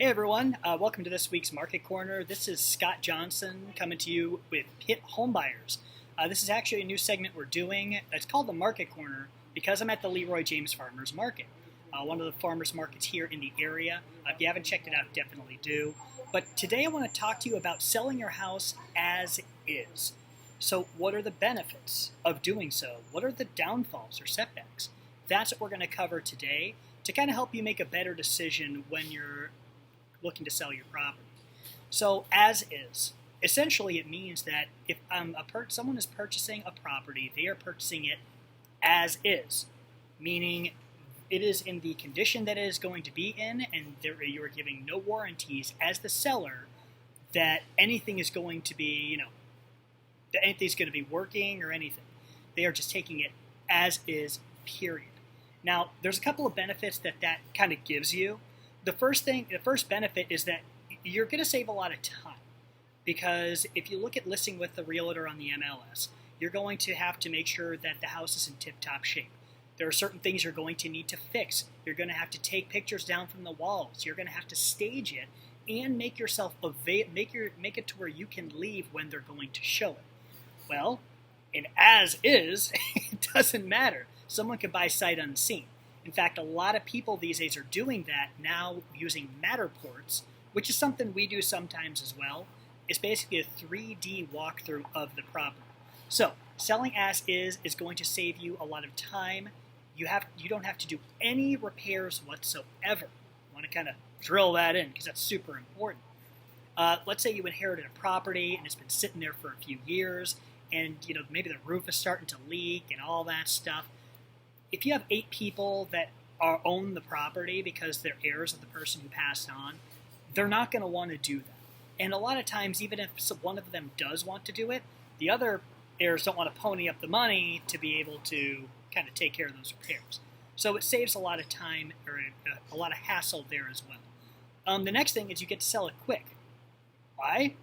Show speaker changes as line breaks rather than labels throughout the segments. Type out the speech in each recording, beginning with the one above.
Hey everyone, welcome to this week's Market Corner. This is Scott Johnson coming to you with Pitt Home Buyers. This is actually a new segment we're doing. It's called the Market Corner because I'm at the Leroy James Farmers Market, one of the farmers markets here in the area. If you haven't checked it out, definitely do. But today I want to talk to you about selling your house as is. So what are the benefits of doing so? What are the downfalls or setbacks? That's what we're going to cover today to kind of help you make a better decision when you're looking to sell your property. So as is, essentially it means that if someone is purchasing a property, they are purchasing it as is, meaning it is in the condition that it is going to be in, and you are giving no warranties as the seller that anything is going to be, that anything's going to be working or anything. They are just taking it as is, period. Now, there's a couple of benefits that kind of gives you. The first benefit is that you're going to save a lot of time, because if you look at listing with the realtor on the MLS, you're going to have to make sure that the house is in tip-top shape. There are certain things you're going to need to fix. You're going to have to take pictures down from the walls. You're going to have to stage it and make it to where you can leave when they're going to show it. Well, in as is, it doesn't matter. Someone could buy sight unseen. In fact, a lot of people these days are doing that now using Matterports, which is something we do sometimes as well. It's basically a 3D walkthrough of the property. So, selling as is going to save you a lot of time. You don't have to do any repairs whatsoever. I want to kind of drill that in because that's super important. Let's say you inherited a property and it's been sitting there for a few years, and maybe the roof is starting to leak and all that stuff. If you have 8 people that own the property because they're heirs of the person who passed on, they're not going to want to do that. And a lot of times, even if one of them does want to do it, the other heirs don't want to pony up the money to be able to kind of take care of those repairs. So it saves a lot of time or a lot of hassle there as well. The next thing is you get to sell it quick. Why?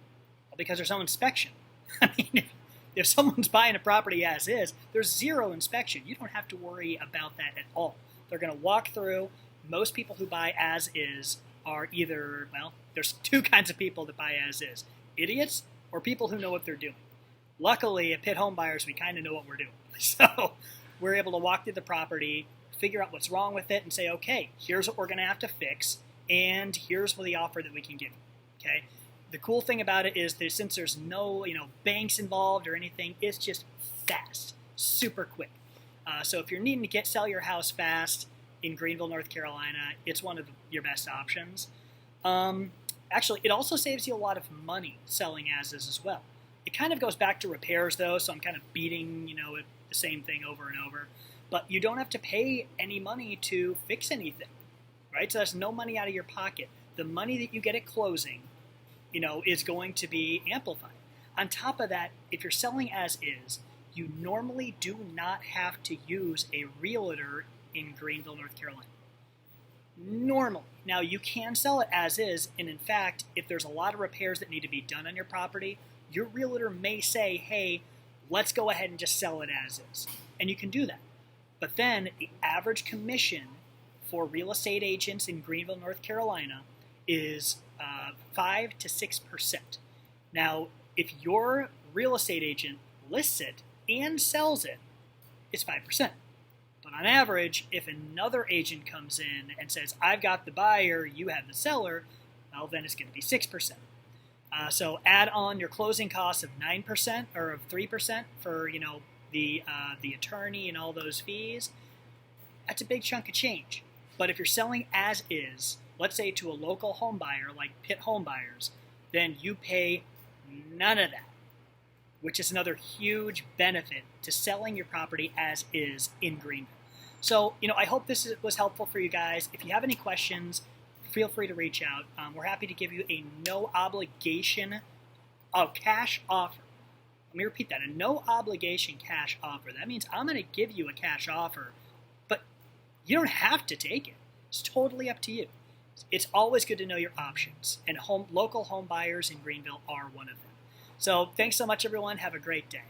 Well, because there's no inspection. I mean, if someone's buying a property as is, there's zero inspection. You don't have to worry about that at all. They're going to walk through. Most people who buy as is are either, there's 2 kinds of people that buy as is: idiots or people who know what they're doing. Luckily, at Pitt Home Buyers, we kind of know what we're doing. So we're able to walk through the property, figure out what's wrong with it, and say, okay, here's what we're going to have to fix, and here's the offer that we can give you. Okay? The cool thing about it is that since there's no, banks involved or anything, it's just fast, super quick. So if you're needing to sell your house fast in Greenville, North Carolina, it's one of your best options. Actually, it also saves you a lot of money selling as is as well. It kind of goes back to repairs, though, so I'm kind of beating, the same thing over and over. But you don't have to pay any money to fix anything, right? So there's no money out of your pocket. The money that you get at closing is going to be amplified. On top of that, if you're selling as is, you normally do not have to use a realtor in Greenville, North Carolina. Normally. Now, you can sell it as is, and in fact, if there's a lot of repairs that need to be done on your property, your realtor may say, hey, let's go ahead and just sell it as is. And you can do that. But then the average commission for real estate agents in Greenville, North Carolina is 5 to 6%. Now, if your real estate agent lists it and sells it, it's 5%. But on average, if another agent comes in and says, I've got the buyer, you have the seller, well, then it's going to be 6%. So add on your closing costs of 9% or of 3% for the attorney and all those fees. That's a big chunk of change. But if you're selling as is, let's say to a local home buyer like Pitt Home Buyers, then you pay none of that, which is another huge benefit to selling your property as is in Greenville. So, I hope this was helpful for you guys. If you have any questions, feel free to reach out. We're happy to give you a no obligation cash offer. Let me repeat that, a no obligation cash offer. That means I'm going to give you a cash offer, but you don't have to take it. It's totally up to you. It's always good to know your options, and local home buyers in Greenville are one of them. So thanks so much, everyone. Have a great day.